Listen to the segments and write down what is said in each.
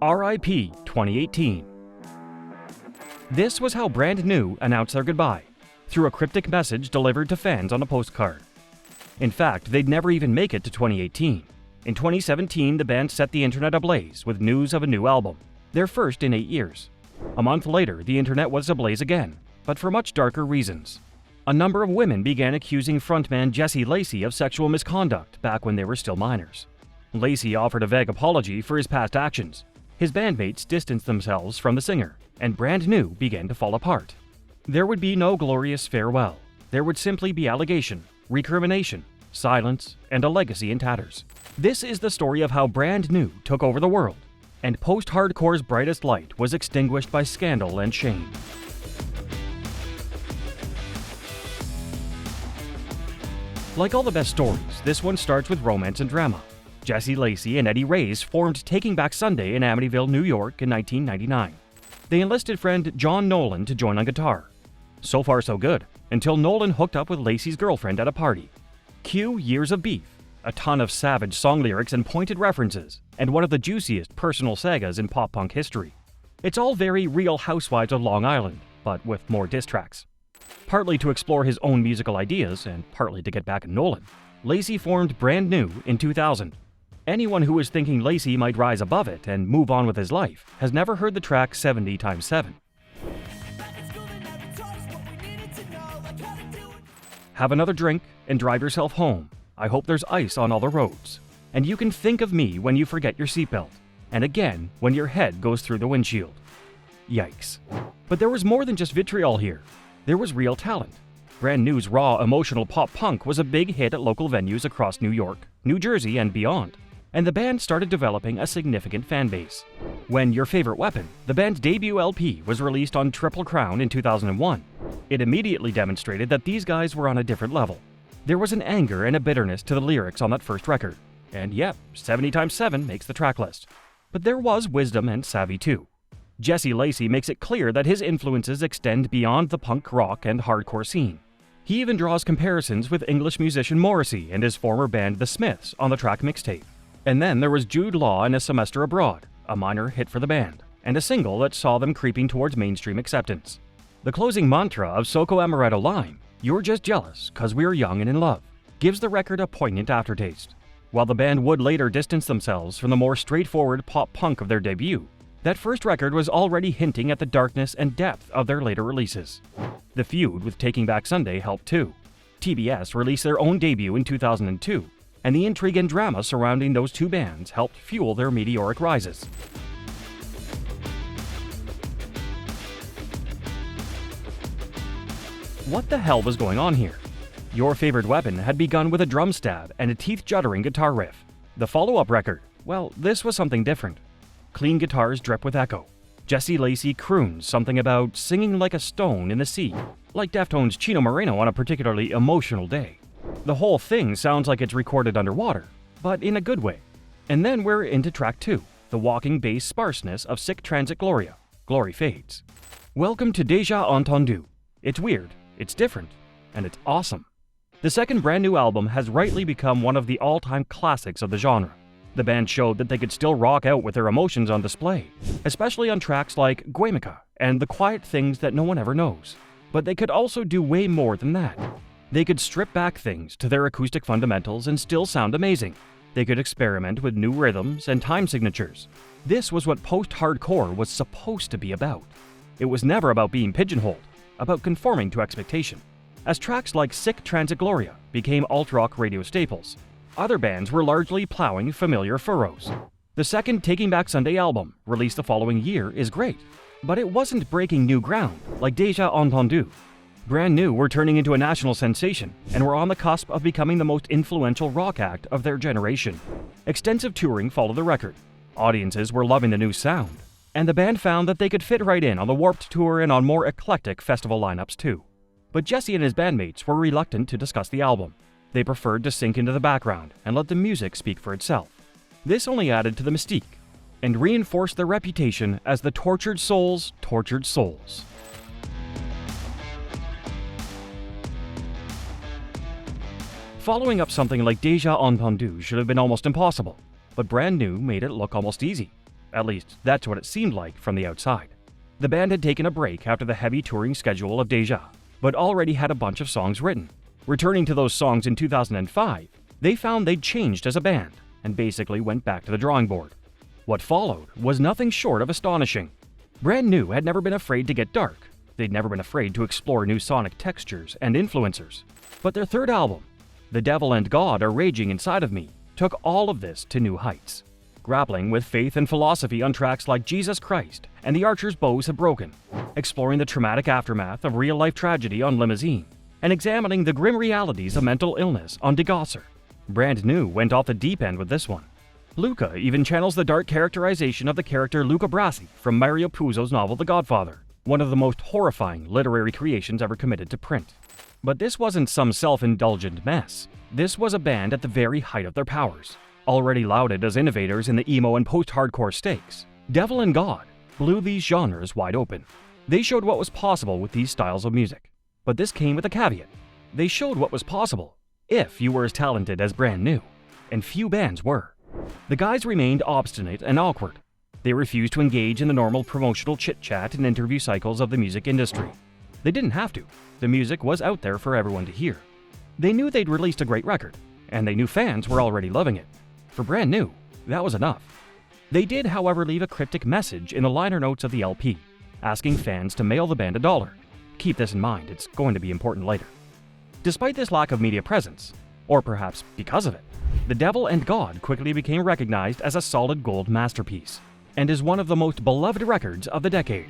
RIP 2018. This was how Brand New announced their goodbye, through a cryptic message delivered to fans on a postcard. In fact, they'd never even make it to 2018. In 2017, the band set the internet ablaze with news of a new album, their first in 8 years. A month later, the internet was ablaze again, but for much darker reasons. A number of women began accusing frontman Jesse Lacey of sexual misconduct back when they were still minors. Lacey offered a vague apology for his past actions. His bandmates distanced themselves from the singer, and Brand New began to fall apart. There would be no glorious farewell. There would simply be allegation, recrimination, silence, and a legacy in tatters. This is the story of how Brand New took over the world, and post-hardcore's brightest light was extinguished by scandal and shame. Like all the best stories, this one starts with romance and drama. Jesse Lacey and Eddie Reyes formed Taking Back Sunday in Amityville, New York in 1999. They enlisted friend John Nolan to join on guitar. So far so good, until Nolan hooked up with Lacey's girlfriend at a party. Cue Years of Beef, a ton of savage song lyrics and pointed references, and one of the juiciest personal sagas in pop-punk history. It's all very Real Housewives of Long Island, but with more diss tracks. Partly to explore his own musical ideas, and partly to get back at Nolan, Lacey formed Brand New in 2000. Anyone who is thinking Lacey might rise above it and move on with his life has never heard the track 70 x 7. Have another drink and drive yourself home. I hope there's ice on all the roads. And you can think of me when you forget your seatbelt. And again, when your head goes through the windshield. Yikes. But there was more than just vitriol here. There was real talent. Brand New's raw, emotional pop-punk was a big hit at local venues across New York, New Jersey, and beyond. And the band started developing a significant fan base. When Your Favorite Weapon, the band's debut LP, was released on Triple Crown in 2001, it immediately demonstrated that these guys were on a different level. There was an anger and a bitterness to the lyrics on that first record. And yep, 70 x 7 makes the track list. But there was wisdom and savvy too. Jesse Lacey makes it clear that his influences extend beyond the punk rock and hardcore scene. He even draws comparisons with English musician Morrissey and his former band The Smiths on the track Mixtape. And then there was Jude Law and A Semester Abroad, a minor hit for the band, and a single that saw them creeping towards mainstream acceptance. The closing mantra of Soko Amaretto Lime, "You're just jealous 'cause we're young and in love," gives the record a poignant aftertaste. While the band would later distance themselves from the more straightforward pop-punk of their debut, that first record was already hinting at the darkness and depth of their later releases. The feud with Taking Back Sunday helped too. TBS released their own debut in 2002, and the intrigue and drama surrounding those two bands helped fuel their meteoric rises. What the hell was going on here? Your Favorite Weapon had begun with a drum stab and a teeth-juddering guitar riff. The follow-up record, well, this was something different. Clean guitars drip with echo. Jesse Lacey croons something about singing like a stone in the sea, like Deftones' Chino Moreno on a particularly emotional day. The whole thing sounds like it's recorded underwater, but in a good way. And then we're into track 2, the walking bass sparseness of Sick Transit Gloria. Glory fades. Welcome to Déjà Entendu. It's weird, it's different, and it's awesome. The second Brand New album has rightly become one of the all-time classics of the genre. The band showed that they could still rock out with their emotions on display, especially on tracks like Guemica and The Quiet Things That No One Ever Knows. But they could also do way more than that. They could strip back things to their acoustic fundamentals and still sound amazing. They could experiment with new rhythms and time signatures. This was what post-hardcore was supposed to be about. It was never about being pigeonholed, about conforming to expectation. As tracks like Sick Transit Gloria became alt-rock radio staples, other bands were largely plowing familiar furrows. The second Taking Back Sunday album, released the following year, is great, but it wasn't breaking new ground like Déjà Entendu. Brand New were turning into a national sensation and were on the cusp of becoming the most influential rock act of their generation. Extensive touring followed the record. Audiences were loving the new sound, and the band found that they could fit right in on the Warped Tour and on more eclectic festival lineups too. But Jesse and his bandmates were reluctant to discuss the album. They preferred to sink into the background and let the music speak for itself. This only added to the mystique and reinforced their reputation as the tortured souls' tortured souls. Following up something like Déjà Entendu should have been almost impossible, but Brand New made it look almost easy. At least, that's what it seemed like from the outside. The band had taken a break after the heavy touring schedule of Deja, but already had a bunch of songs written. Returning to those songs in 2005, they found they'd changed as a band and basically went back to the drawing board. What followed was nothing short of astonishing. Brand New had never been afraid to get dark. They'd never been afraid to explore new sonic textures and influencers. But their third album, The Devil and God Are Raging Inside of Me, took all of this to new heights. Grappling with faith and philosophy on tracks like Jesus Christ and The Archer's Bows Have Broken, exploring the traumatic aftermath of real-life tragedy on Limousine, and examining the grim realities of mental illness on DeGosser. Brand New went off the deep end with this one. Luca even channels the dark characterization of the character Luca Brasi from Mario Puzo's novel The Godfather, one of the most horrifying literary creations ever committed to print. But this wasn't some self-indulgent mess. This was a band at the very height of their powers. Already lauded as innovators in the emo and post-hardcore stakes, Devil and God blew these genres wide open. They showed what was possible with these styles of music. But this came with a caveat. They showed what was possible if you were as talented as Brand New, and few bands were. The guys remained obstinate and awkward. They refused to engage in the normal promotional chit-chat and interview cycles of the music industry. They didn't have to. The music was out there for everyone to hear. They knew they'd released a great record, and they knew fans were already loving it. For Brand New, that was enough. They did, however, leave a cryptic message in the liner notes of the LP, asking fans to mail the band $1. Keep this in mind, it's going to be important later. Despite this lack of media presence, or perhaps because of it, The Devil and God quickly became recognized as a solid gold masterpiece, and is one of the most beloved records of the decade.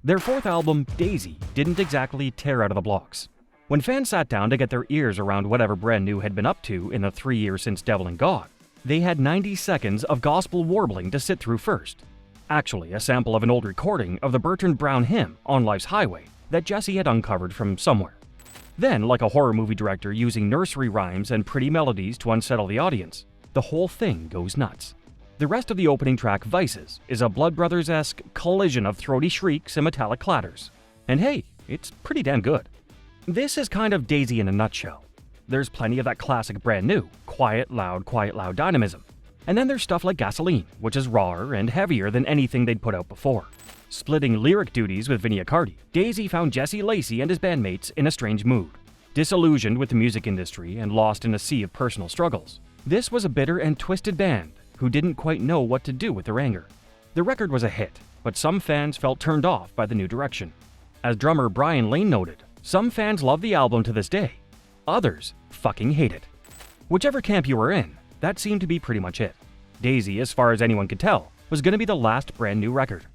Their fourth album, Daisy, didn't exactly tear out of the blocks. When fans sat down to get their ears around whatever Brand New had been up to in the 3 years since Devil and God, they had 90 seconds of gospel warbling to sit through first. Actually, a sample of an old recording of the Bertrand Brown hymn, On Life's Highway, that Jesse had uncovered from somewhere. Then, like a horror movie director using nursery rhymes and pretty melodies to unsettle the audience, the whole thing goes nuts. The rest of the opening track, Vices, is a Blood Brothers-esque collision of throaty shrieks and metallic clatters. And hey, it's pretty damn good. This is kind of Daisy in a nutshell. There's plenty of that classic Brand New, quiet, loud dynamism. And then there's stuff like Gasoline, which is rawer and heavier than anything they'd put out before. Splitting lyric duties with Vinny Accardi, Daisy found Jesse Lacey and his bandmates in a strange mood. Disillusioned with the music industry and lost in a sea of personal struggles, this was a bitter and twisted band who didn't quite know what to do with their anger. The record was a hit, but some fans felt turned off by the new direction. As drummer Brian Lane noted, some fans love the album to this day. Others fucking hate it. Whichever camp you were in, that seemed to be pretty much it. Daisy, as far as anyone could tell, was going to be the last Brand New record.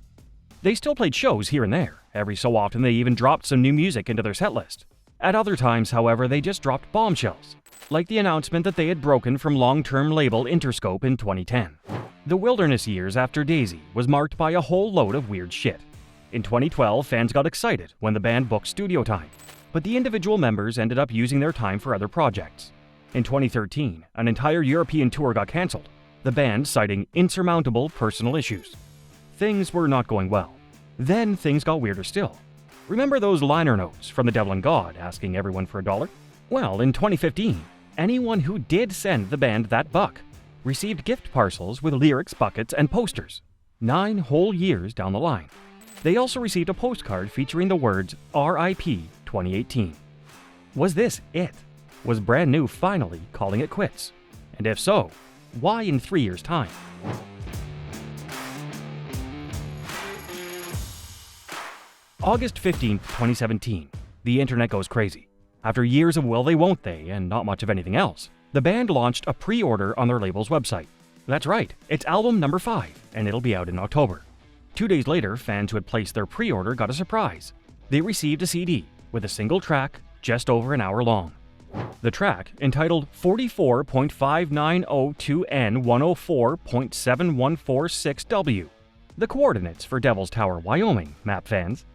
They still played shows here and there. Every so often they even dropped some new music into their setlist. At other times, however, they just dropped bombshells, like the announcement that they had broken from long-term label Interscope in 2010. The wilderness years after Daisy was marked by a whole load of weird shit. In 2012, fans got excited when the band booked studio time, but the individual members ended up using their time for other projects. In 2013, an entire European tour got cancelled, the band citing insurmountable personal issues. Things were not going well. Then things got weirder still. Remember those liner notes from The Devil and God asking everyone for $1? Well, in 2015, anyone who did send the band that buck received gift parcels with lyrics, buckets, and posters. 9 whole years down the line. They also received a postcard featuring the words RIP 2018. Was this it? Was Brand New finally calling it quits? And if so, why in 3 years' time? August 15th, 2017. The internet goes crazy. After years of will they won't they and not much of anything else, the band launched a pre-order on their label's website. That's right, it's album number 5, and it'll be out in October. 2 days later, fans who had placed their pre-order got a surprise. They received a CD with a single track just over an hour long. The track, entitled 44.590-2N104.7146W, the coordinates for Devil's Tower, Wyoming, map fans,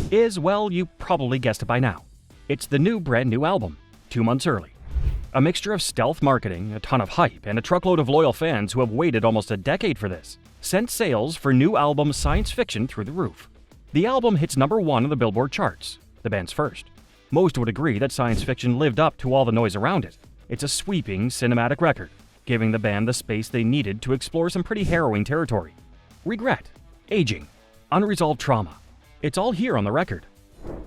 is, well, you probably guessed it by now. It's the new Brand New album, 2 months early. A mixture of stealth marketing, a ton of hype, and a truckload of loyal fans who have waited almost a decade for this sent sales for new album Science Fiction through the roof. The album hits number 1 on the Billboard charts, the band's first. Most would agree that Science Fiction lived up to all the noise around it. It's a sweeping cinematic record, giving the band the space they needed to explore some pretty harrowing territory. Regret, aging, unresolved trauma. It's all here on the record.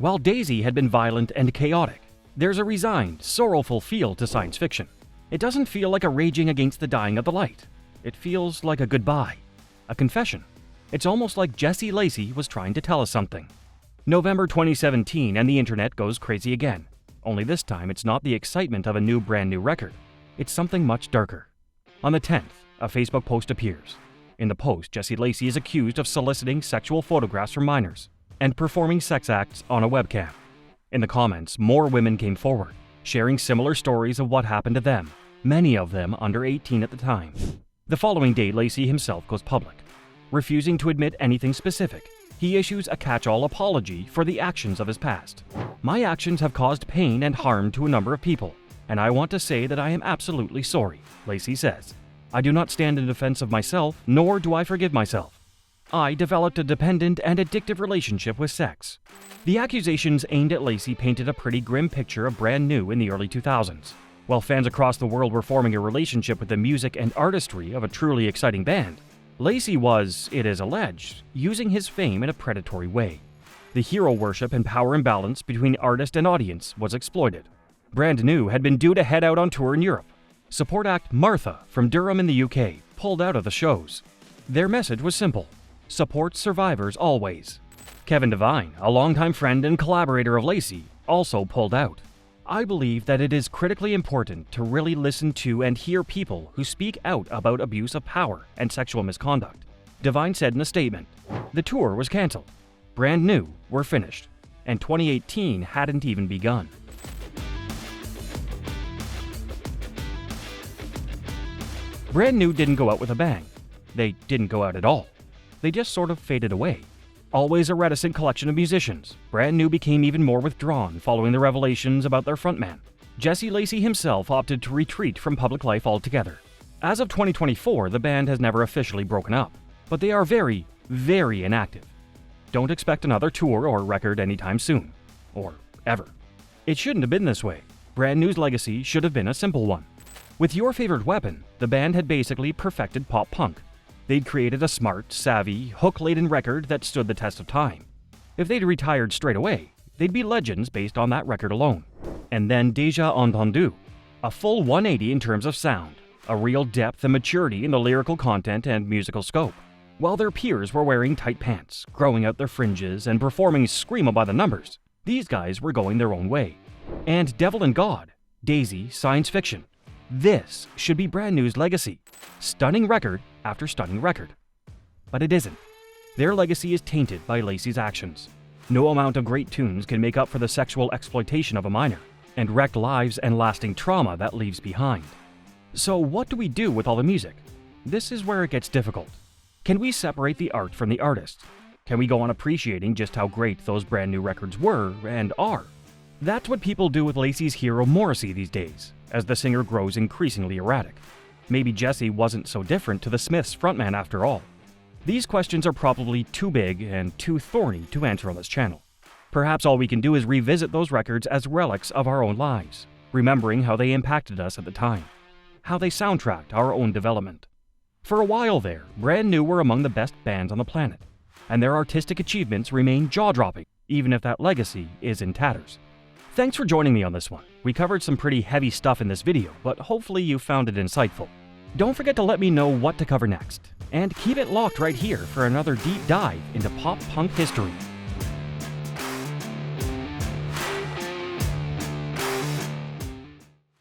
While Daisy had been violent and chaotic, there's a resigned, sorrowful feel to science fiction. It doesn't feel like a raging against the dying of the light. It feels like a goodbye, a confession. It's almost like Jesse Lacey was trying to tell us something. November 2017 and the internet goes crazy again. Only this time it's not the excitement of a brand new record. It's something much darker. On the 10th, a Facebook post appears. In the post, Jesse Lacey is accused of soliciting sexual photographs from minors and performing sex acts on a webcam. In the comments, more women came forward, sharing similar stories of what happened to them, many of them under 18 at the time. The following day, Lacey himself goes public. Refusing to admit anything specific, he issues a catch-all apology for the actions of his past. My actions have caused pain and harm to a number of people, and I want to say that I am absolutely sorry, Lacey says. I do not stand in defense of myself, nor do I forgive myself. I developed a dependent and addictive relationship with sex. The accusations aimed at Lacey painted a pretty grim picture of Brand New in the early 2000s. While fans across the world were forming a relationship with the music and artistry of a truly exciting band, Lacey was, it is alleged, using his fame in a predatory way. The hero worship and power imbalance between artist and audience was exploited. Brand New had been due to head out on tour in Europe. Support act Martha from Durham in the UK pulled out of the shows. Their message was simple: support survivors always. Kevin Devine, a longtime friend and collaborator of Lacey, also pulled out. I believe that it is critically important to really listen to and hear people who speak out about abuse of power and sexual misconduct, Devine said in a statement. The tour was cancelled. Brand New were finished, and 2018 hadn't even begun. Brand New didn't go out with a bang. They didn't go out at all. They just sort of faded away. Always a reticent collection of musicians, Brand New became even more withdrawn following the revelations about their frontman. Jesse Lacey himself opted to retreat from public life altogether. As of 2024, the band has never officially broken up, but they are very, very inactive. Don't expect another tour or record anytime soon. Or ever. It shouldn't have been this way. Brand New's legacy should have been a simple one. With Your Favorite Weapon, the band had basically perfected pop punk. They'd created a smart, savvy, hook-laden record that stood the test of time. If they'd retired straight away, they'd be legends based on that record alone. And then Déjà Entendu, a full 180 in terms of sound, a real depth and maturity in the lyrical content and musical scope. While their peers were wearing tight pants, growing out their fringes, and performing screamo by the numbers, these guys were going their own way. And Devil and God, Daisy, science fiction. This should be Brand New's legacy. Stunning record after stunning record. But it isn't. Their legacy is tainted by Lacey's actions. No amount of great tunes can make up for the sexual exploitation of a minor, and wrecked lives and lasting trauma that leaves behind. So what do we do with all the music? This is where it gets difficult. Can we separate the art from the artist? Can we go on appreciating just how great those Brand New records were and are? That's what people do with Lacey's hero Morrissey these days, as the singer grows increasingly erratic. Maybe Jesse wasn't so different to the Smiths' frontman after all. These questions are probably too big and too thorny to answer on this channel. Perhaps all we can do is revisit those records as relics of our own lives, remembering how they impacted us at the time, how they soundtracked our own development. For a while there, Brand New were among the best bands on the planet, and their artistic achievements remain jaw-dropping, even if that legacy is in tatters. Thanks for joining me on this one. We covered some pretty heavy stuff in this video, but hopefully you found it insightful. Don't forget to let me know what to cover next, and keep it locked right here for another deep dive into pop punk history.